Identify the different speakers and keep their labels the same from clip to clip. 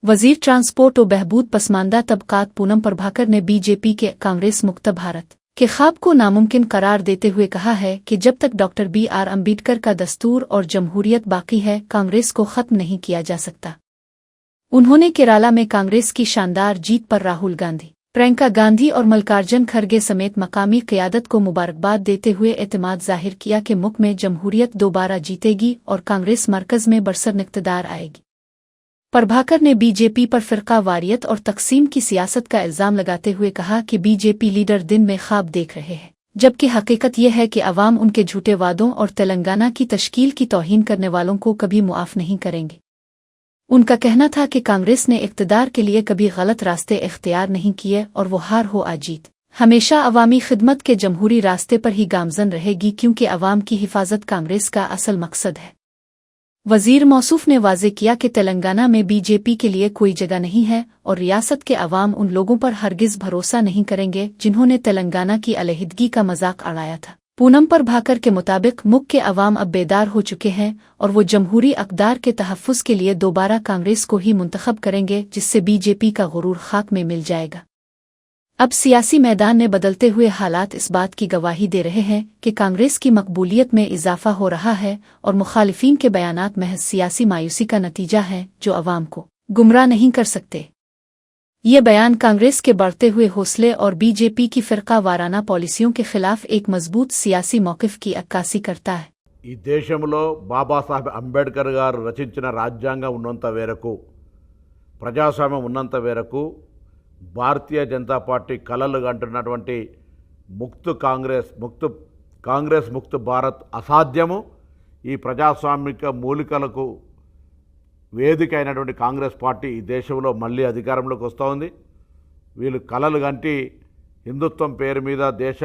Speaker 1: वजीर ट्रांसपोर्ट और बहबूद पसमानदा तबकात पूनम प्रभाकर ने बीजेपी के कांग्रेस मुक्त भारत के ख्वाब को नामुमकिन करार देते हुए कहा है कि जब तक डॉक्टर B.R. अम्बेडकर का दस्तूर और जमहूरियत बाकी है, कांग्रेस को खत्म नहीं किया जा सकता। उन्होंने केराला में कांग्रेस की शानदार जीत पर राहुल गांधी, प्रियंका गांधी और मल्लिकार्जुन खड़गे समेत मकामी क़यादत को मुबारकबाद देते हुए एतमाद जाहिर किया कि मुल्क में जमहूरियत दोबारा जीतेगी और कांग्रेस मरकज़ में बरसर इक़्तिदार आएगी। प्रभाकर ने बीजेपी पर फ़िरका वारियत और तकसीम की सियासत का इल्ज़ाम लगाते हुए कहा कि बीजेपी लीडर दिन में ख्वाब देख रहे हैं, जबकि हकीकत यह है कि अवाम उनके झूठे वादों और तेलंगाना की तश्कील की तौहीन करने वालों को कभी मुआफ़ नहीं करेंगे। उनका कहना था कि कांग्रेस ने इक़्तिदार के लिए कभी गलत रास्ते इख्तियार नहीं किए और वो हार हो आ जीत हमेशा अवामी खिदमत के जमहूरी रास्ते पर ही गामजन रहेगी, क्योंकि अवाम की हिफाजत कांग्रेस का असल मकसद है। वजीर मौसूफ ने वाज़े किया कि तेलंगाना में बीजेपी के लिए कोई जगह नहीं है और रियासत के अवाम उन लोगों पर हरगिज़ भरोसा नहीं करेंगे जिन्होंने तेलंगाना की अलहदगी का मजाक उड़ाया था। पूनम प्रभाकर के मुताबिक मुल्क के अवाम अब बेदार हो चुके हैं और वो जमहूरी अक़दार के तहफ़्फ़ुज़ के लिए दोबारा कांग्रेस को ही मुंतखब करेंगे, जिससे बीजेपी का गुरूर खाक में मिल जाएगा। अब सियासी मैदान में बदलते हुए हालात इस बात की गवाही दे रहे हैं कि कांग्रेस की मकबूलियत में इजाफा हो रहा है और मुखालिफिन के बयानात महज सियासी मायूसी का नतीजा है जो अवाम को गुमराह नहीं कर सकते। ये बयान कांग्रेस के बढ़ते हुए हौसले और बीजेपी की फ़िरका वाराना पॉलिसियों के खिलाफ एक मजबूत सियासी मौक़िफ़ की अक्कासी करता है।
Speaker 2: ఈ దేశంలో బాబాసాహెబ్ అంబేద్కర్ గారు రచించిన రాజ్యాంగం ఉన్నంత మేరకు, ప్రజాస్వామ్యం ఉన్నంత మేరకు భారతీయ జనతా పార్టీ కలలు కంటున్నటువంటి కాంగ్రెస్ ముక్త భారత్ అసాధ్యము. ఈ ప్రజాస్వామిక మూలికలకు వేదిక అయినటువంటి కాంగ్రెస్ పార్టీ ఈ దేశంలో మళ్ళీ అధికారంలోకి వస్తూ ఉంది. వీళ్ళు కలలు కంటి హిందుత్వం పేరు మీద దేశ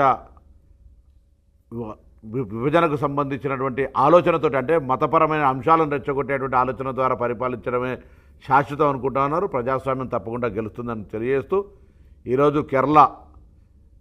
Speaker 2: విభజనకు సంబంధించినటువంటి ఆలోచనతో, అంటే మతపరమైన అంశాలను రెచ్చగొట్టేటువంటి ఆలోచన ద్వారా పరిపాలించడమే శాశ్వతం అనుకుంటా ఉన్నారు. ప్రజాస్వామ్యం తప్పకుండా గెలుస్తుందని తెలియజేస్తూ ఈరోజు కేరళ